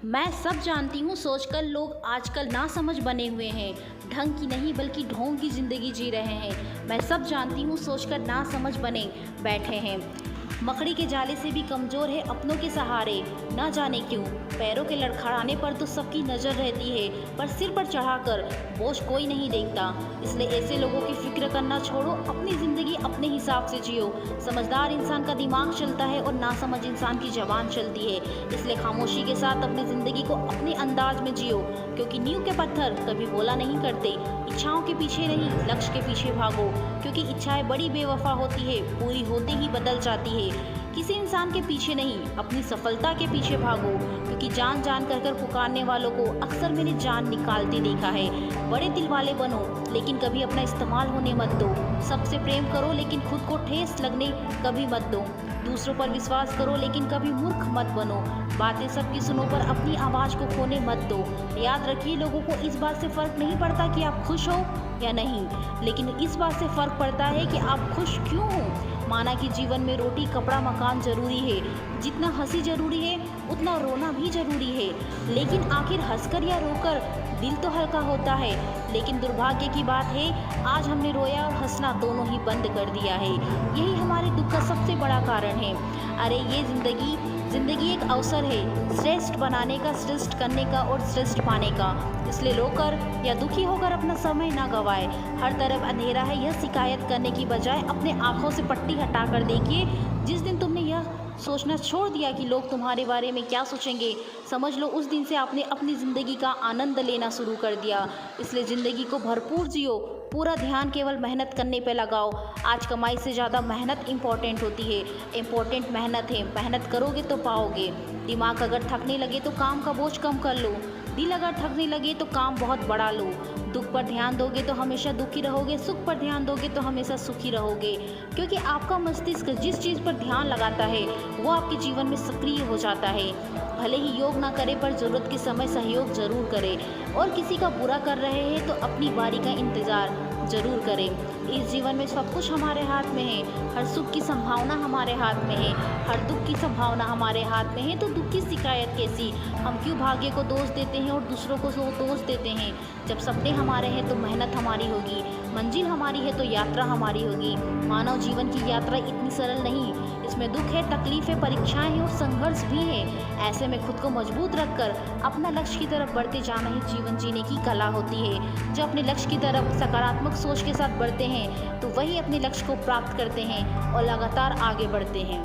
मैं सब जानती हूँ सोचकर लोग आजकल नासमझ बने हुए हैं। ढंग की नहीं बल्कि ढोंग की ज़िंदगी जी रहे हैं। मैं सब जानती हूँ सोचकर नासमझ बने बैठे हैं। मकड़ी के जाले से भी कमज़ोर है अपनों के सहारे। ना जाने क्यों पैरों के लड़खड़ाने पर तो सबकी नज़र रहती है, पर सिर पर चढ़ाकर बोझ कोई नहीं देखता। इसलिए ऐसे लोगों की फिक्र करना छोड़ो, अपनी ज़िंदगी अपने हिसाब से जियो। समझदार इंसान का दिमाग चलता है और नासमझ इंसान की ज़बान चलती है। इसलिए खामोशी के साथ अपनी ज़िंदगी को अपने अंदाज में जियो, क्योंकि नींव के पत्थर कभी बोला नहीं करते। इच्छाओं के पीछे नहीं, लक्ष्य के पीछे भागो, क्योंकि इच्छाएं बड़ी बेवफा होती है, पूरी होते ही बदल जाती है। किसी इंसान के पीछे नहीं, अपनी सफलता के पीछे भागो, क्योंकि जान जान कर पुकारने वालों को अक्सर मैंने जान निकालते देखा है। बड़े दिल वाले बनो, लेकिन कभी अपना इस्तेमाल होने मत दो। सबसे प्रेम करो, लेकिन खुद को ठेस लगने कभी मत दो। दूसरों पर विश्वास करो, लेकिन कभी मूर्ख मत बनो। बातें सबकी सुनो, पर अपनी आवाज़ को खोने मत दो। याद रखिए, लोगों को इस बात से फ़र्क नहीं पड़ता कि आप खुश हो या नहीं, लेकिन इस बात से फ़र्क पड़ता है कि आप खुश क्यों हो। माना कि जीवन में रोटी, कपड़ा, मकान ज़रूरी है, जितना हंसी ज़रूरी है उतना रोना भी ज़रूरी है। लेकिन आखिर हंसकर या रोकर दिल तो हल्का होता है। लेकिन दुर्भाग्य की बात है, आज हमने रोया और हंसना दोनों ही बंद कर दिया है। यही हमारे दुख का सबसे बड़ा कारण है। अरे ये ज़िंदगी एक अवसर है, श्रेष्ठ बनाने का, श्रेष्ठ करने का और श्रेष्ठ पाने का। इसलिए रोकर या दुखी होकर अपना समय ना गवाए। हर तरफ अंधेरा है, यह शिकायत करने की बजाय अपने आँखों से पट्टी हटाकर देखिए। जिस दिन तुमने यह सोचना छोड़ दिया कि लोग तुम्हारे बारे में क्या सोचेंगे, समझ लो उस दिन से आपने अपनी ज़िंदगी का आनंद लेना शुरू कर दिया। इसलिए ज़िंदगी को भरपूर जियो, पूरा ध्यान केवल मेहनत करने पे लगाओ। आज कमाई से ज़्यादा मेहनत इम्पॉर्टेंट होती है। इम्पॉर्टेंट मेहनत है, मेहनत करोगे तो पाओगे। दिमाग अगर थकने लगे तो काम का बोझ कम कर लो। दिल अगर थकने लगे तो काम बहुत बढ़ा लो। दुख पर ध्यान दोगे तो हमेशा दुखी रहोगे, सुख पर ध्यान दोगे तो हमेशा सुखी रहोगे। क्योंकि आपका मस्तिष्क जिस चीज़ पर ध्यान लगाता है वो आपके जीवन में सक्रिय हो जाता है। भले ही योग ना करे, पर ज़रूरत के समय सहयोग ज़रूर करे। और किसी का बुरा कर रहे हैं तो अपनी बारी का इंतज़ार ज़रूर करें। इस जीवन में सब कुछ हमारे हाथ में है। हर सुख की संभावना हमारे हाथ में है, हर दुख की संभावना हमारे हाथ में है। तो दुख की शिकायत कैसी? हम क्यों भाग्य को दोष देते हैं और दूसरों को दोष देते हैं? जब सपने हमारे हैं तो मेहनत हमारी होगी, मंजिल हमारी है तो यात्रा हमारी होगी। मानव जीवन की यात्रा इतनी सरल नहीं, इसमें दुख है, तकलीफ है, परीक्षाएं हैं और संघर्ष भी है। ऐसे में खुद को मजबूत रखकर अपना लक्ष्य की तरफ बढ़ते जाना ही जीवन जीने की कला होती है। जो अपने लक्ष्य की तरफ सकारात्मक सोच के साथ बढ़ते हैं तो वही अपने लक्ष्य को प्राप्त करते हैं और लगातार आगे बढ़ते हैं।